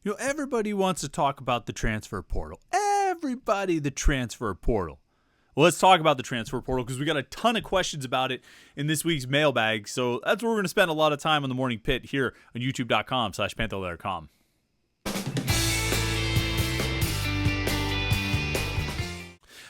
Everybody wants to talk about the transfer portal. Everybody, the transfer portal. Well, let's talk about the transfer portal because we got a ton of questions about it in this week's mailbag. So that's where we're going to spend a lot of time on the Morning Pit here on youtube.com/Panther-Lair.com.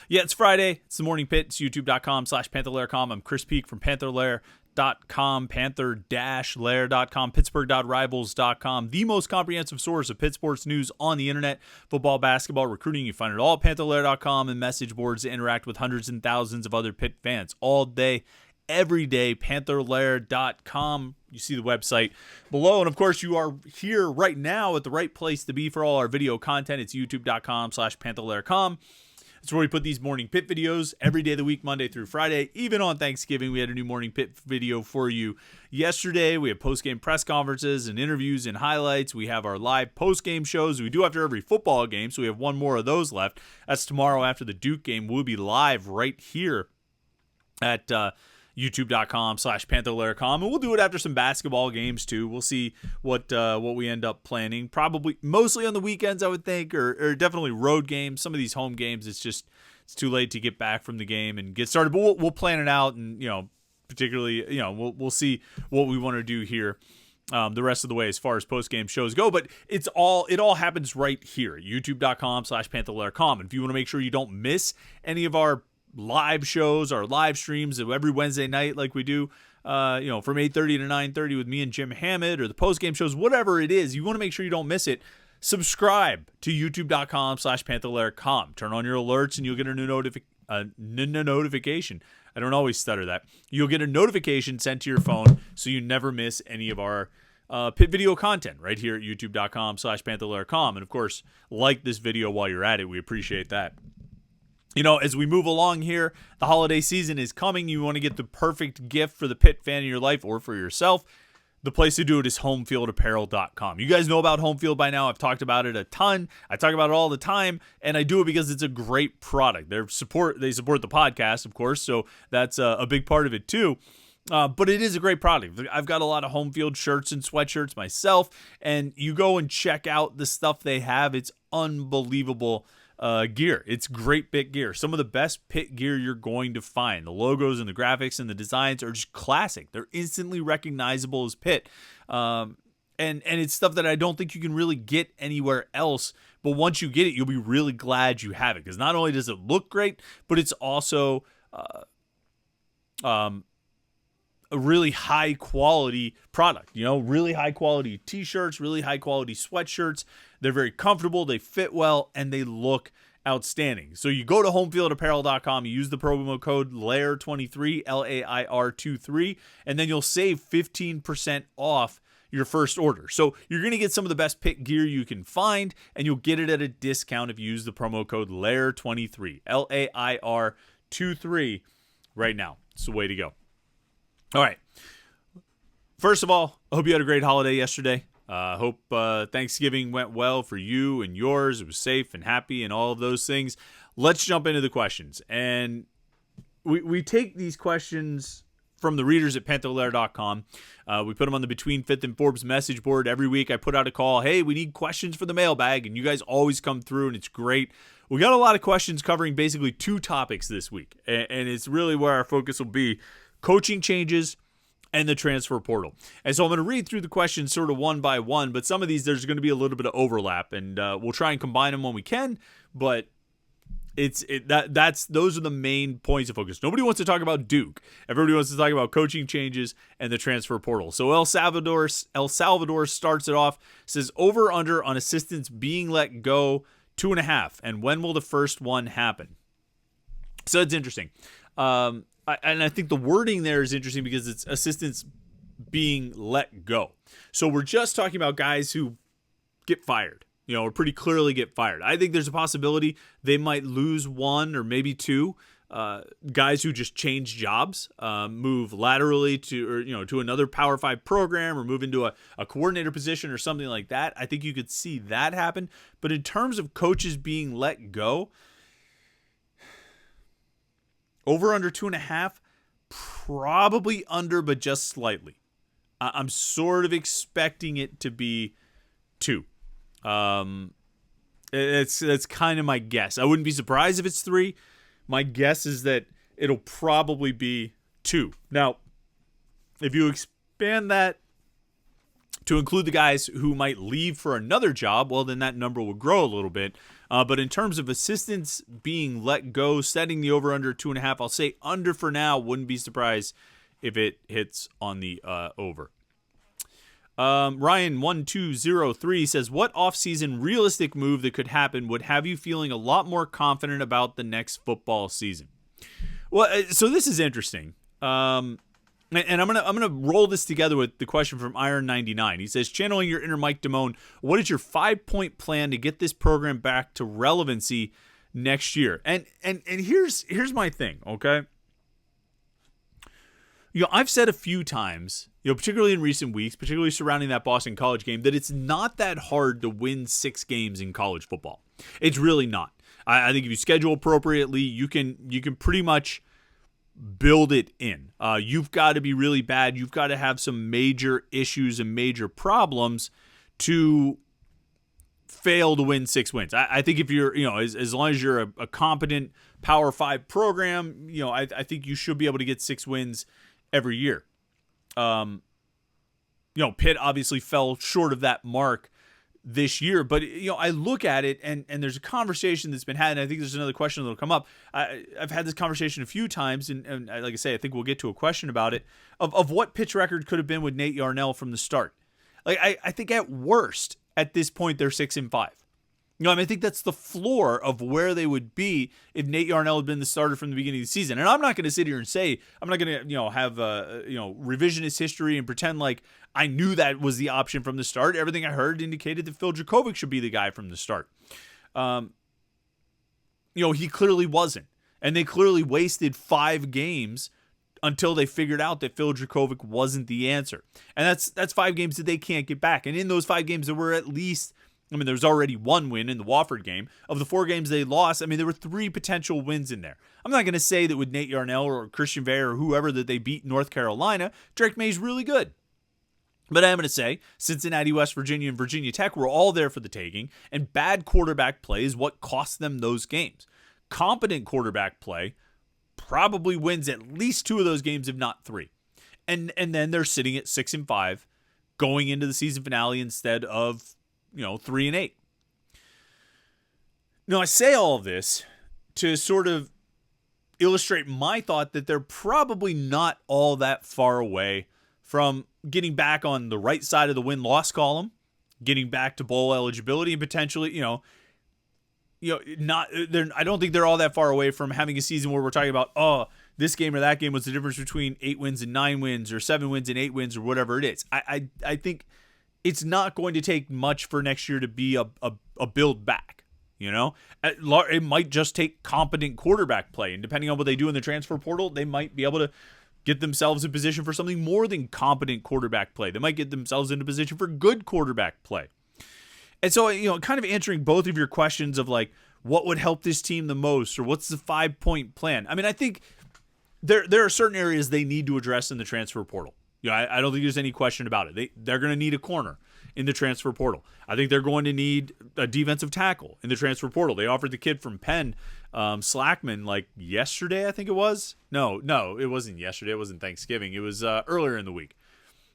Yeah, it's Friday. It's the Morning Pit. It's youtube.com/Panther-Lair.com. I'm Chris Peak from Panther-Lair.com, Panther-Lair.com, Pittsburgh.rivals.com, the most comprehensive source of Pitt sports news on the internet, football, basketball, recruiting. You find it all at Panther-Lair.com and message boards to interact with hundreds and thousands of other Pitt fans all day, every day. Panther-Lair.com. You see the website below. And of course, you are here right now at the right place to be for all our video content. It's youtube.com/Panther-Lair.com. It's where we put these Morning Pit videos every day of the week, Monday through Friday. Even on Thanksgiving, we had a new Morning Pit video for you yesterday. We have post-game press conferences and interviews and highlights. We have our live post-game shows. We do after every football game, so we have one more of those left. That's tomorrow after the Duke game. We'll be live right here at youtube.com/Panther-Lair.com, and we'll do it after some basketball games too. We'll see what we end up planning. Probably mostly on the weekends, I would think, or definitely road games. Some of these home games, it's too late to get back from the game and get started. But we'll plan it out, and particularly we'll see what we want to do here the rest of the way as far as post game shows go. But it all happens right here, youtube.com/Panther-Lair.com. And if you want to make sure you don't miss any of our live shows, our live streams every Wednesday night like we do, from 8:30 to 9:30 with me and Jim Hammett, or the post-game shows, whatever it is, you want to make sure you don't miss it. Subscribe to youtube.com/Panther-Lair.com. Turn on your alerts and you'll get a new notification. I don't always stutter that. You'll get a notification sent to your phone so you never miss any of our Pit video content right here at youtube.com/Panther-Lair.com. And of course, like this video while you're at it. We appreciate that. As we move along here, the holiday season is coming. You want to get the perfect gift for the Pitt fan in your life or for yourself. The place to do it is homefieldapparel.com. You guys know about Homefield by now. I've talked about it a ton. I talk about it all the time, and I do it because it's a great product. They support the podcast, of course, so that's a big part of it too. But it is a great product. I've got a lot of Homefield shirts and sweatshirts myself, and you go and check out the stuff they have. It's unbelievable gear. It's great Pitt gear. Some of the best Pitt gear you're going to find. The logos and the graphics and the designs are just classic. They're instantly recognizable as Pitt. And it's stuff that I don't think you can really get anywhere else. But once you get it, you'll be really glad you have it. Because not only does it look great, but it's also a really high quality product, really high quality t-shirts, really high quality sweatshirts. They're very comfortable, they fit well, and they look outstanding. So you go to homefieldapparel.com, you use the promo code LAIR23, LAIR23, and then you'll save 15% off your first order. So you're going to get some of the best Pitt gear you can find, and you'll get it at a discount if you use the promo code LAIR23, LAIR23 right now. It's the way to go. All right. First of all, I hope you had a great holiday yesterday. Hope Thanksgiving went well for you and yours. It was safe and happy and all of those things. Let's jump into the questions. And we take these questions from the readers at Panther-Lair.com. We put them on the Between Fifth and Forbes message board. Every week I put out a call. Hey, we need questions for the mailbag. And you guys always come through, and it's great. We got a lot of questions covering basically two topics this week. And it's really where our focus will be. Coaching changes and the transfer portal. And so I'm going to read through the questions sort of one by one, but some of these there's going to be a little bit of overlap, and we'll try and combine them when we can, but those are the main points of focus. Nobody wants to talk about Duke. Everybody wants to talk about coaching changes and the transfer portal. So El Salvador starts it off, says over under on assistants being let go 2.5, and when will the first one happen? So it's interesting. And I think the wording there is interesting because it's assistants being let go. So we're just talking about guys who get fired, or pretty clearly get fired. I think there's a possibility they might lose one or maybe two guys who just change jobs, move laterally to another Power 5 program, or move into a coordinator position or something like that. I think you could see that happen. But in terms of coaches being let go, over under 2.5, probably under, but just slightly. I'm sort of expecting it to be 2. That's kind of my guess. I wouldn't be surprised if it's 3. My guess is that it'll probably be 2. Now, if you expand that to include the guys who might leave for another job, well, then that number will grow a little bit. But in terms of assistants being let go, setting the over-under 2.5, I'll say under for now. Wouldn't be surprised if it hits on the over. Ryan1203 says, what offseason realistic move that could happen would have you feeling a lot more confident about the next football season? Well, so this is interesting. And I'm gonna roll this together with the question from Iron99. He says, channeling your inner Mike Damone, what is your 5-point plan to get this program back to relevancy next year? And here's my thing, okay? I've said a few times, particularly in recent weeks, particularly surrounding that Boston College game, that it's not that hard to win 6 games in college football. It's really not. I think if you schedule appropriately, you can pretty much build it in. You've got to be really bad. You've got to have some major issues and major problems to fail to win 6 wins. I think if you're, as long as you're a competent Power 5 program, I think you should be able to get 6 wins every year. Pitt obviously fell short of that mark this year, but I look at it and there's a conversation that's been had, and I think there's another question that'll come up. I've had this conversation a few times, and like I say, I think we'll get to a question about it of what Pitt's record could have been with Nate Yarnell from the start. Like I think at worst at this point they're 6-5. I think that's the floor of where they would be if Nate Yarnell had been the starter from the beginning of the season. And I'm not going to sit here and say, I'm not going to, have revisionist history and pretend like I knew that was the option from the start. Everything I heard indicated that Phil Dracovic should be the guy from the start. He clearly wasn't. And they clearly wasted 5 games until they figured out that Phil Dracovic wasn't the answer. And that's 5 games that they can't get back. And in those 5 games, there were at least, there was already 1 win in the Wofford game. Of the 4 games they lost, there were 3 potential wins in there. I'm not going to say that with Nate Yarnell or Christian Veer or whoever that they beat North Carolina, Drake May's really good. But I'm going to say Cincinnati, West Virginia, and Virginia Tech were all there for the taking, and bad quarterback play is what cost them those games. Competent quarterback play probably wins at least 2 of those games, if not 3. And then they're sitting at 6-5 going into the season finale instead of 3-8. Now, I say all of this to sort of illustrate my thought that they're probably not all that far away from getting back on the right side of the win-loss column, getting back to bowl eligibility, and potentially, I don't think they're all that far away from having a season where we're talking about, this game or that game was the difference between 8 wins and 9 wins, or 7 wins and 8 wins, or whatever it is. I think it's not going to take much for next year to be a build back. It might just take competent quarterback play, and depending on what they do in the transfer portal, they might be able to get themselves in position for something more than competent quarterback play. They might get themselves into position for good quarterback play. And so, kind of answering both of your questions of like, what would help this team the most, or what's the 5-point plan? I think there are certain areas they need to address in the transfer portal. I don't think there's any question about it. They're going to need a corner in the transfer portal. I think they're going to need a defensive tackle in the transfer portal. They offered the kid from Penn, Slackman, like yesterday, I think it was. No, it wasn't yesterday. It wasn't Thanksgiving. It was earlier in the week.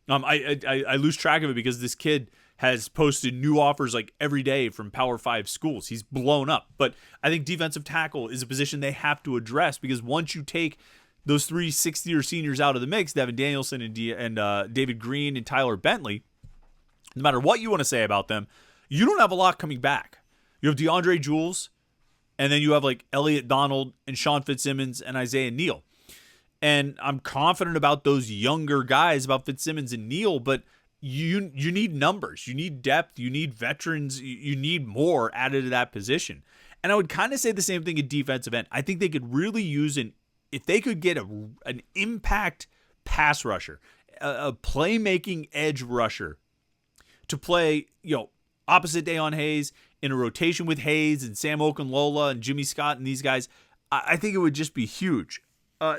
I lose track of it because this kid has posted new offers like every day from Power 5 schools. He's blown up. But I think defensive tackle is a position they have to address, because once you take those 3 sixth-year seniors out of the mix, Devin Danielson and David Green and Tyler Bentley, no matter what you want to say about them, you don't have a lot coming back. You have DeAndre Jules, and then you have like Elliott Donald and Sean Fitzsimmons and Isaiah Neal. And I'm confident about those younger guys, about Fitzsimmons and Neal, but you need numbers. You need depth. You need veterans. You need more added to that position. And I would kind of say the same thing at defensive end. I think they could really use if they could get an impact pass rusher, a playmaking edge rusher to play, opposite Dayon Hayes in a rotation with Hayes and Sam Okunlola and Jimmy Scott and these guys, I think it would just be huge.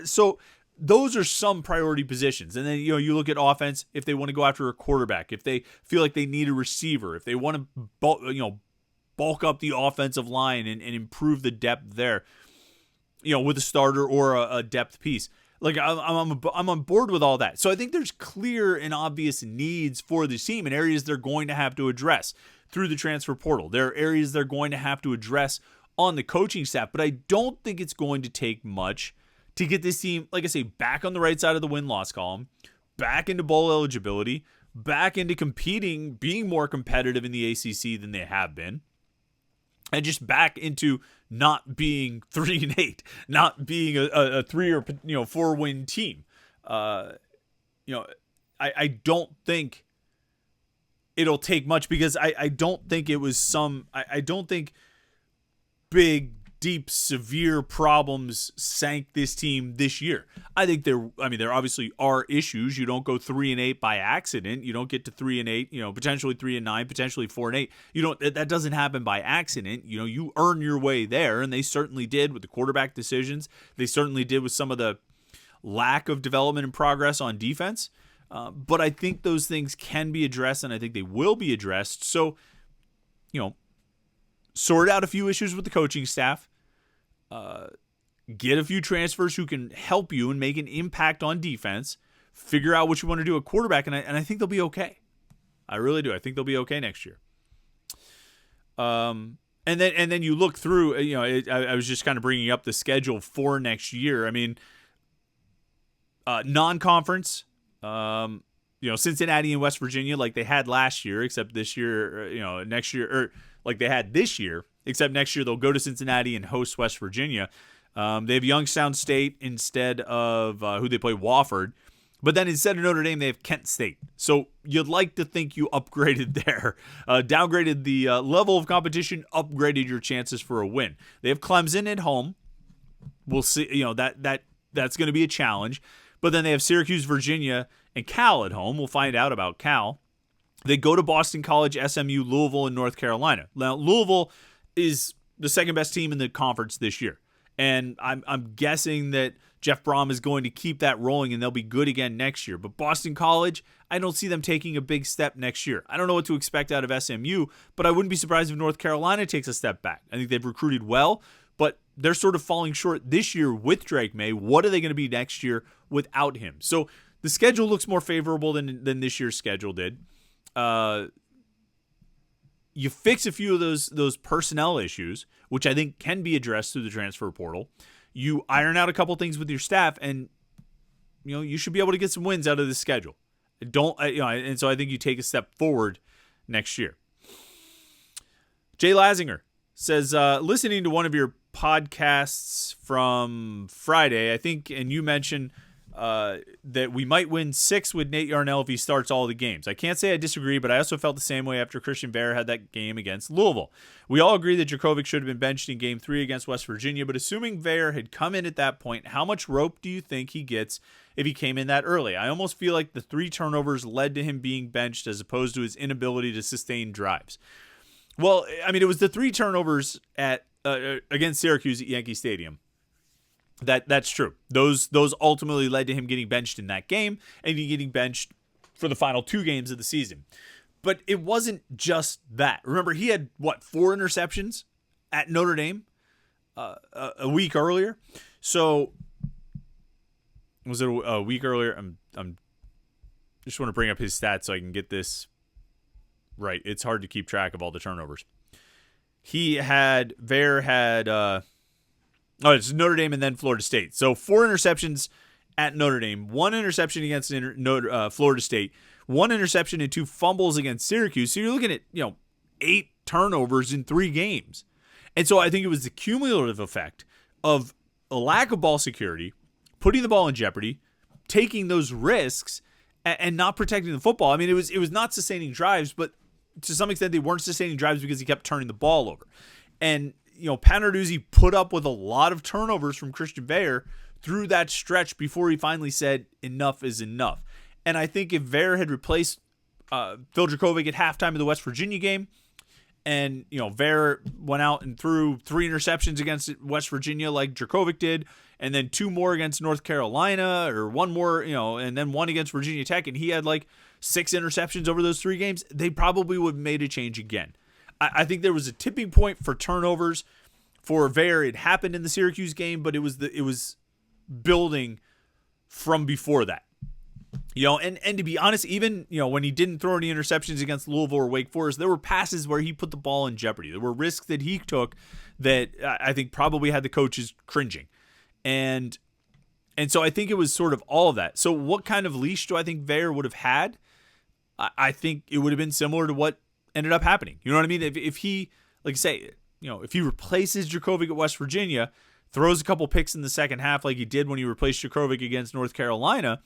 So those are some priority positions. And then, you look at offense, if they want to go after a quarterback, if they feel like they need a receiver, if they want to bulk up the offensive line and improve the depth there, with a starter or a depth piece. Like, I'm on board with all that. So I think there's clear and obvious needs for the team and areas they're going to have to address through the transfer portal. There are areas they're going to have to address on the coaching staff, but I don't think it's going to take much to get this team, like I say, back on the right side of the win-loss column, back into bowl eligibility, back into competing, being more competitive in the ACC than they have been, and just back into not being 3-8, not being a 3 or 4-win team. I don't think it'll take much, because I don't think it was I don't think big, deep, severe problems sank this team this year. I think there obviously are issues. You don't go 3-8 by accident. You don't get to 3-8, potentially 3-9, potentially 4-8. That doesn't happen by accident. You earn your way there, and they certainly did with the quarterback decisions. They certainly did with some of the lack of development and progress on defense. But I think those things can be addressed, and I think they will be addressed. So, sort out a few issues with the coaching staff, get a few transfers who can help you and make an impact on defense, figure out what you want to do at quarterback, and I think they'll be okay. I really do. I think they'll be okay next year. And then you look through, I was just kind of bringing up the schedule for next year. I mean, non-conference, Cincinnati and West Virginia, like they had last year, except this year, next year, or like they had this year, except next year they'll go to Cincinnati and host West Virginia. They have Youngstown State instead of who they play, Wofford. But then instead of Notre Dame, they have Kent State. So you'd like to think you upgraded there, downgraded the level of competition, upgraded your chances for a win. They have Clemson at home. We'll see. That's going to be a challenge. But then they have Syracuse, Virginia, and Cal at home. We'll find out about Cal. They go to Boston College, SMU, Louisville, and North Carolina. Now, Louisville is the second best team in the conference this year. And I'm guessing that Jeff Brom is going to keep that rolling and they'll be good again next year. But Boston College, I don't see them taking a big step next year. I don't know what to expect out of SMU, but I wouldn't be surprised if North Carolina takes a step back. I think they've recruited well, but they're sort of falling short this year with Drake May. What are they going to be next year without him? So the schedule looks more favorable than this year's schedule did. You fix a few of those personnel issues, which I think can be addressed through the transfer portal. You iron out a couple things with your staff, and you should be able to get some wins out of this schedule. And so I think you take a step forward next year. Jay Lazinger says, listening to one of your podcasts from Friday, I think, and you mentioned that we might win 6 with Nate Yarnell if he starts all the games. I can't say I disagree, but I also felt the same way after Christian Vera had that game against Louisville. We all agree that Djokovic should have been benched in Game 3 against West Virginia, but assuming Vera had come in at that point, how much rope do you think he gets if he came in that early? I almost feel like the 3 turnovers led to him being benched as opposed to his inability to sustain drives. Well, I mean, it was the 3 turnovers at against Syracuse at Yankee Stadium. That's true. Those ultimately led to him getting benched in that game and getting benched for the final 2 games of the season. But it wasn't just that. Remember, he had 4 interceptions at Notre Dame a week earlier. So was it a week earlier? I'm just want to bring up his stats so I can get this right. It's hard to keep track of all the turnovers. It's Notre Dame and then Florida State. So 4 interceptions at Notre Dame, 1 interception against Florida State, 1 interception and 2 fumbles against Syracuse. So you're looking at 8 turnovers in 3 games. And so I think it was the cumulative effect of a lack of ball security, putting the ball in jeopardy, taking those risks, and not protecting the football. I mean, it was not sustaining drives, but to some extent they weren't sustaining drives because he kept turning the ball over. And Pat Narduzzi put up with a lot of turnovers from Christian Vera through that stretch before he finally said enough is enough. And I think if Vera had replaced Phil Djokovic at halftime of the West Virginia game And, Ver went out and threw 3 interceptions against West Virginia like Dracovic did, and then 2 more against North Carolina, or 1 more, and then 1 against Virginia Tech, and he had like 6 interceptions over those 3 games, they probably would have made a change again. I think there was a tipping point for turnovers for Ver. It happened in the Syracuse game, but it was building from before that. And to be honest, even, when he didn't throw any interceptions against Louisville or Wake Forest, there were passes where he put the ball in jeopardy. There were risks that he took that I think probably had the coaches cringing. And so I think it was sort of all of that. So what kind of leash do I think Ver would have had? I think it would have been similar to what ended up happening. You know what I mean? If he, like I say, if he replaces Dracovic at West Virginia, throws a couple picks in the second half like he did when he replaced Dracovic against North Carolina,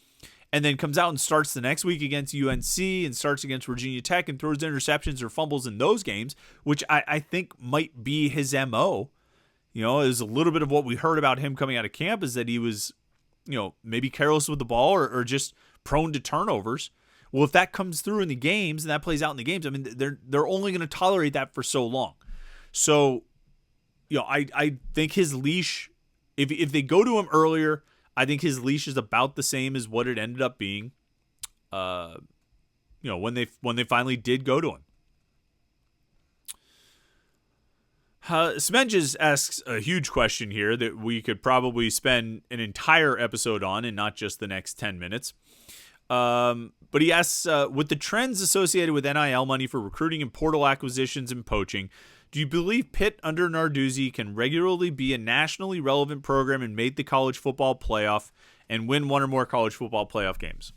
and then comes out and starts the next week against UNC and starts against Virginia Tech and throws interceptions or fumbles in those games, which I think might be his MO. It was a little bit of what we heard about him coming out of camp, is that he was, maybe careless with the ball or just prone to turnovers. Well, if that comes through in the games and that plays out in the games, I mean, they're only going to tolerate that for so long. So, I think his leash, if they go to him earlier, I think his leash is about the same as what it ended up being, when they finally did go to him. Smenges asks a huge question here that we could probably spend an entire episode on and not just the next 10 minutes. But he asks, with the trends associated with NIL money for recruiting and portal acquisitions and poaching, do you believe Pitt under Narduzzi can regularly be a nationally relevant program and make the college football playoff and win 1 or more college football playoff games?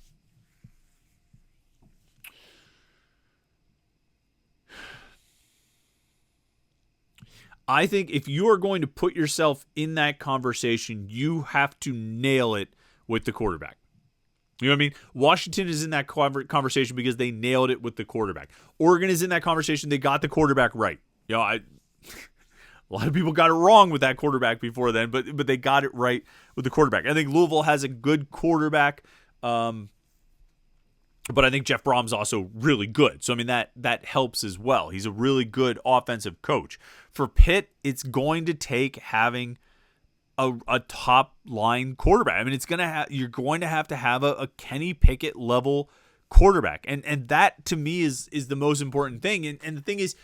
I think if you are going to put yourself in that conversation, you have to nail it with the quarterback. You know what I mean? Washington is in that conversation because they nailed it with the quarterback. Oregon is in that conversation. They got the quarterback right. A lot of people got it wrong with that quarterback before then, but they got it right with the quarterback. I think Louisville has a good quarterback, but I think Jeff Brom's also really good. So, I mean, that helps as well. He's a really good offensive coach. For Pitt, it's going to take having a top line quarterback. I mean, you're going to have a Kenny Pickett level quarterback, and that to me is the most important thing. And the thing is,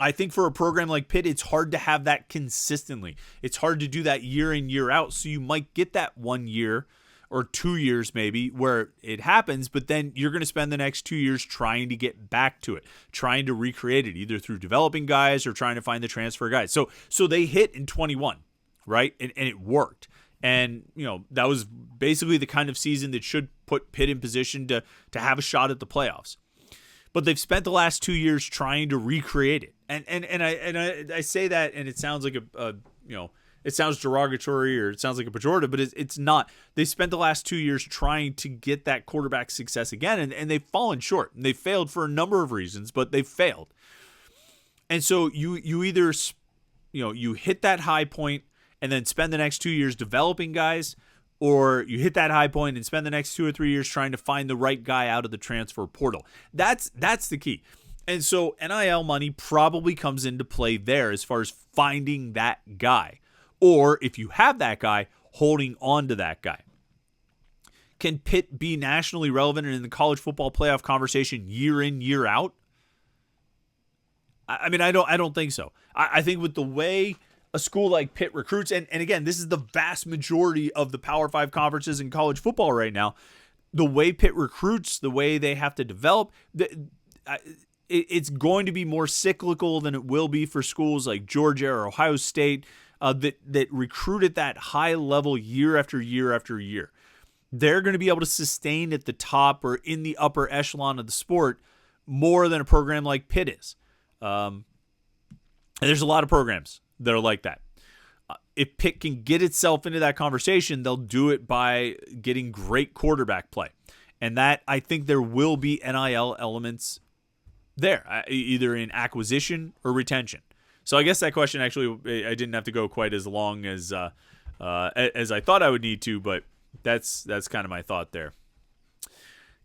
I think for a program like Pitt, it's hard to have that consistently. It's hard to do that year in, year out. So you might get that 1 year or 2 years maybe where it happens, but then you're going to spend the next 2 years trying to get back to it, trying to recreate it, either through developing guys or trying to find the transfer guys. So they hit in 21. Right? And it worked. And, that was basically the kind of season that should put Pitt in position to have a shot at the playoffs. But they've spent the last 2 years trying to recreate it. And I say that, and it sounds like it sounds derogatory or it sounds like a pejorative, but it's not. They spent the last 2 years trying to get that quarterback success again, and they've fallen short. And they failed for a number of reasons, but they've failed. And so you either, you hit that high point and then spend the next 2 years developing guys, or you hit that high point and spend the next 2 or 3 years trying to find the right guy out of the transfer portal. That's the key. And so NIL money probably comes into play there as far as finding that guy. Or if you have that guy, holding on to that guy. Can Pitt be nationally relevant in the college football playoff conversation year in, year out? I mean, I don't think so. I think with the way a school like Pitt recruits, and again, this is the vast majority of the Power 5 conferences in college football right now, the way Pitt recruits, the way they have to develop, it's going to be more cyclical than it will be for schools like Georgia or Ohio State that recruit at that high level year after year after year. They're going to be able to sustain at the top or in the upper echelon of the sport more than a program like Pitt is. And there's a lot of programs that are like that. If Pitt can get itself into that conversation, they'll do it by getting great quarterback play. And that, I think there will be NIL elements there, either in acquisition or retention. So I guess that question actually, I didn't have to go quite as long as I thought I would need to, but that's kind of my thought there.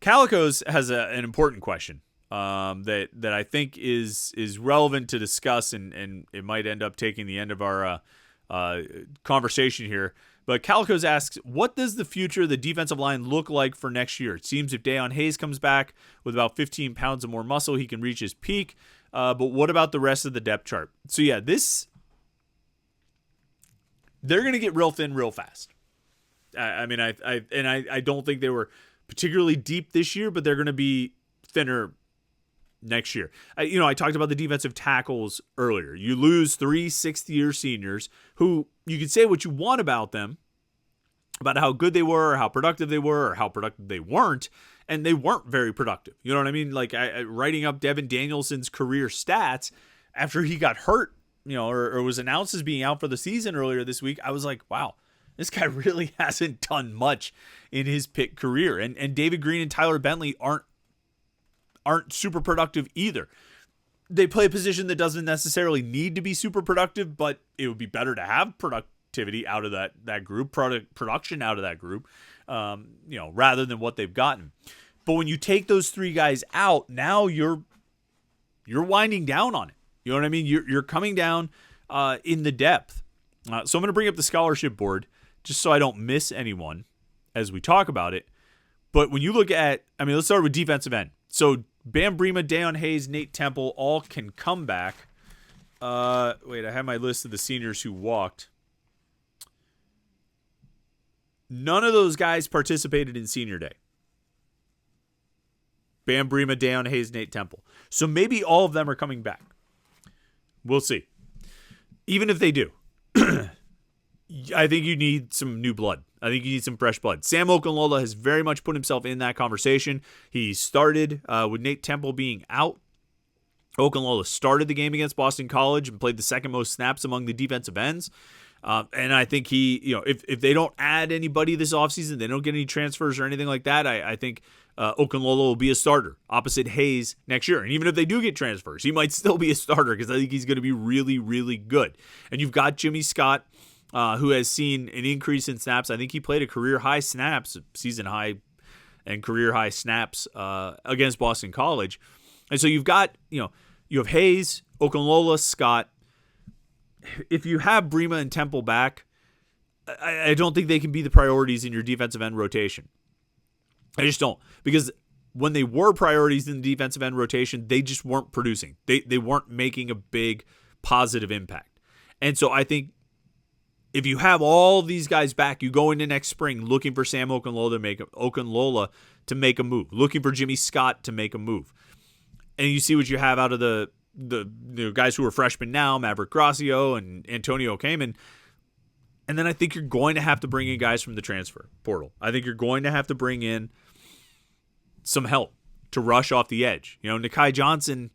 Calicos has an important question. that I think is relevant to discuss, and it might end up taking the end of our conversation here. But Calicos asks, what does the future of the defensive line look like for next year? It seems if Dayon Hayes comes back with about 15 pounds of more muscle, he can reach his peak. But what about the rest of the depth chart? So yeah, they're going to get real thin real fast. I don't think they were particularly deep this year, but they're going to be thinner next year. I talked about the defensive tackles earlier. You lose 3 sixth-year seniors who you can say what you want about them, about how good they were, or how productive they were, or how productive they weren't, and they weren't very productive. You know what I mean? Like writing up Devin Danielson's career stats after he got hurt, or was announced as being out for the season earlier this week, I was like, wow, this guy really hasn't done much in his Pitt career. And David Green and Tyler Bentley aren't super productive either. They play a position that doesn't necessarily need to be super productive, but it would be better to have productivity out of that group, production out of that group, rather than what they've gotten. But when you take those 3 guys out, now you're winding down on it. You know what I mean? You're coming down in the depth. So I'm going to bring up the scholarship board just so I don't miss anyone as we talk about it. But when you look at, let's start with defensive end. So Bam Brima, Dayon Hayes, Nate Temple all can come back. I have my list of the seniors who walked. None of those guys participated in senior day. Bam Brima, Dayon Hayes, Nate Temple. So maybe all of them are coming back. We'll see. Even if they do, I think you need some new blood. I think you need some fresh blood. Sam Okunlola has very much put himself in that conversation. He started with Nate Temple being out. Okunlola started the game against Boston College and played the second most snaps among the defensive ends. And I think if they don't add anybody this offseason, they don't get any transfers or anything like that, I think Okunlola will be a starter opposite Hayes next year. And even if they do get transfers, he might still be a starter because I think he's going to be really, really good. And you've got Jimmy Scott, who has seen an increase in snaps. I think he played a career-high snaps, season-high and career-high snaps against Boston College. And so you've got, you have Hayes, Okunlola, Scott. If you have Brima and Temple back, I don't think they can be the priorities in your defensive end rotation. I just don't. Because when they were priorities in the defensive end rotation, they just weren't producing. They weren't making a big positive impact. And so I think if you have all these guys back, you go into next spring looking for Sam Okunlola to make a move, looking for Jimmy Scott to make a move. And you see what you have out of the guys who are freshmen now, Maverick Gracio and Antonio Kamen. And then I think you're going to have to bring in guys from the transfer portal. I think you're going to have to bring in some help to rush off the edge. Nakai Johnson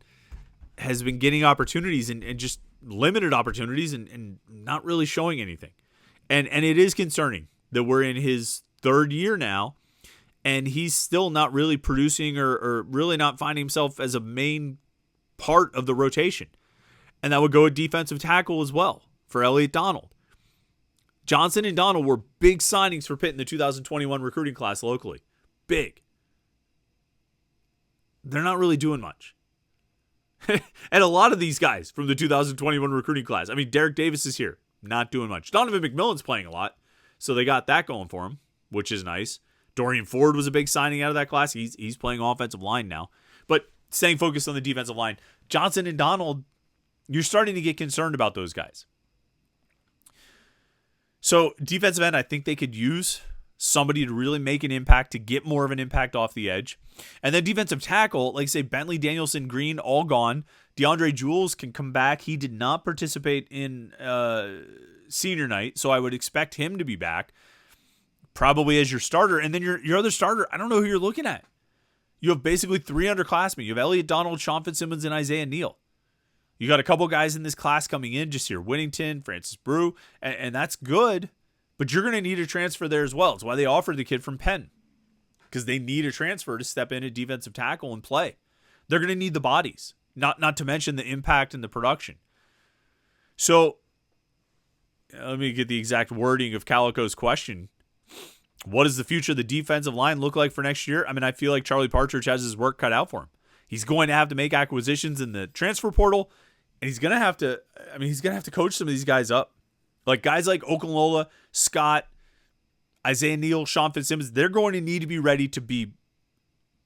has been getting opportunities and just limited opportunities and not really showing anything. And it is concerning that we're in his 3rd year now and he's still not really producing or really not finding himself as a main part of the rotation. And that would go at defensive tackle as well for Elliott Donald. Johnson and Donald were big signings for Pitt in the 2021 recruiting class locally. Big. They're not really doing much. And a lot of these guys from the 2021 recruiting class. Derek Davis is here, not doing much. Donovan McMillan's playing a lot, so they got that going for him, which is nice. Dorian Ford was a big signing out of that class. He's playing offensive line now. But staying focused on the defensive line, Johnson and Donald, you're starting to get concerned about those guys. So defensive end, I think they could use somebody to really make an impact, to get more of an impact off the edge. And then defensive tackle, like say Bentley, Danielson, Green, all gone. DeAndre Jules can come back. He did not participate in senior night, so I would expect him to be back, probably as your starter. And then your other starter, I don't know who you're looking at. You have basically 3 underclassmen. You have Elliott Donald, Sean Fitzsimmons, and Isaiah Neal. You got a couple guys in this class coming in just here. Whittington, Francis Brew, and that's good. But you're going to need a transfer there as well. It's why they offered the kid from Penn, because they need a transfer to step in at defensive tackle and play. They're going to need the bodies, not to mention the impact and the production. So let me get the exact wording of Calico's question. What does the future of the defensive line look like for next year? I feel like Charlie Partridge has his work cut out for him. He's going to have to make acquisitions in the transfer portal, and he's going to have to coach some of these guys up. Like guys like Okunlola, Scott, Isaiah Neal, Sean Fitzsimmons, they're going to need to be ready to be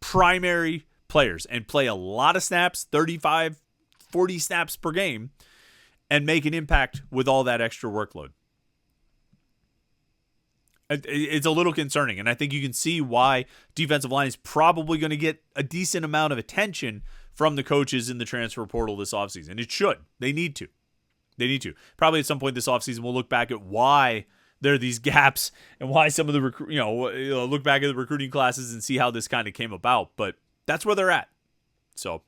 primary players and play a lot of snaps, 35, 40 snaps per game, and make an impact with all that extra workload. It's a little concerning, and I think you can see why defensive line is probably going to get a decent amount of attention from the coaches in the transfer portal this offseason. It should. They need to. Probably at some point this offseason, we'll look back at why there are these gaps and why some of the look back at the recruiting classes and see how this kind of came about. But that's where they're at. So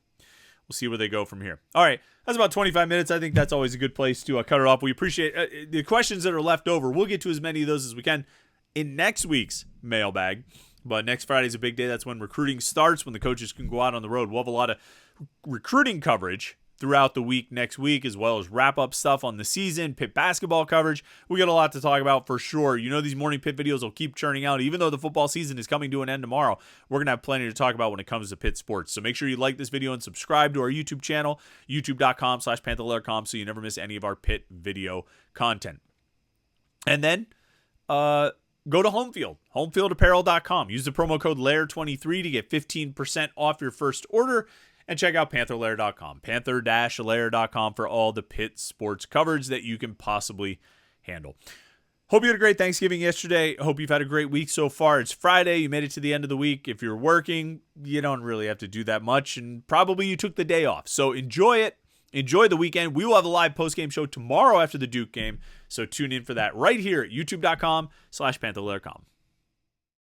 we'll see where they go from here. All right. That's about 25 minutes. I think that's always a good place to cut it off. We appreciate the questions that are left over. We'll get to as many of those as we can in next week's mailbag. But next Friday is a big day. That's when recruiting starts, when the coaches can go out on the road. We'll have a lot of recruiting coverage throughout the week next week, as well as wrap-up stuff on the season, Pitt basketball coverage. We got a lot to talk about for sure. You know these Morning Pitt videos will keep churning out. Even though the football season is coming to an end tomorrow, we're going to have plenty to talk about when it comes to Pitt sports. So make sure you like this video and subscribe to our YouTube channel, youtube.com/Panther-Lair.com, so you never miss any of our Pitt video content. And then go to homefieldapparel.com. Use the promo code LAIR23 to get 15% off your first order. And check out Panther-Lair.com, Panther-Lair.com for all the Pitt sports coverage that you can possibly handle. Hope you had a great Thanksgiving yesterday. Hope you've had a great week so far. It's Friday. You made it to the end of the week. If you're working, you don't really have to do that much, and probably you took the day off. So enjoy it. Enjoy the weekend. We will have a live post-game show tomorrow after the Duke game, so tune in for that right here at youtube.com/Panther-Lair.com.